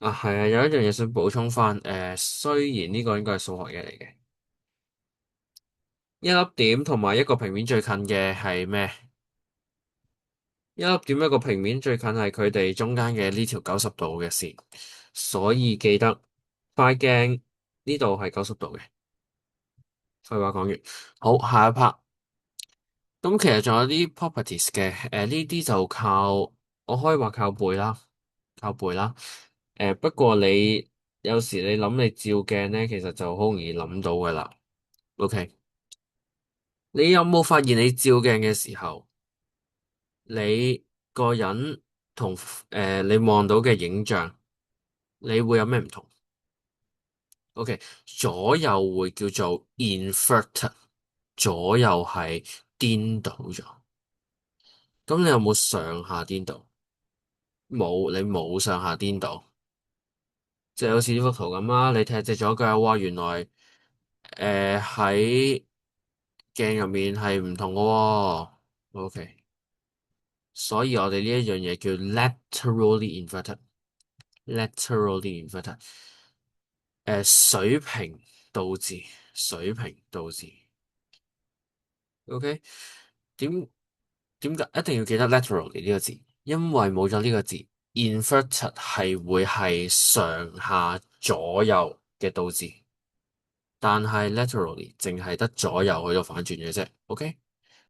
啊，係啊，有一樣嘢想補充翻。雖然呢個應該係數學嘢嚟嘅，一粒點同埋一個平面最近嘅係咩？一粒點一個平面最近係佢哋中間嘅呢條90度嘅線，所以記得塊鏡呢度係90度嘅。廢話講完，好，下一 part。咁其實仲有啲 properties 嘅，呢啲就靠，我可以話靠背啦，靠背啦。不過你有時你諗你照鏡咧，其實就好容易諗到噶啦。OK，你有冇發現你照鏡嘅時候，你個人同你望到嘅影像，你會有咩唔同？OK，左右會叫做 inverted，左右係顛倒咗。咁你有冇上下顛倒？冇，你冇上下顛倒。即係好似呢幅圖咁啦，你踢隻左腳，哇，原來喺鏡入面係唔同嘅喎。OK，所以我哋呢一樣嘢叫 laterally inverted，laterally inverted。水平倒置，水平倒置。OK，點點解一定要記得 laterally 呢個字？因為冇咗呢個字，inverted 係會係上下左右嘅倒置。但係 laterally 淨係得左右去到反轉嘅啫。OK。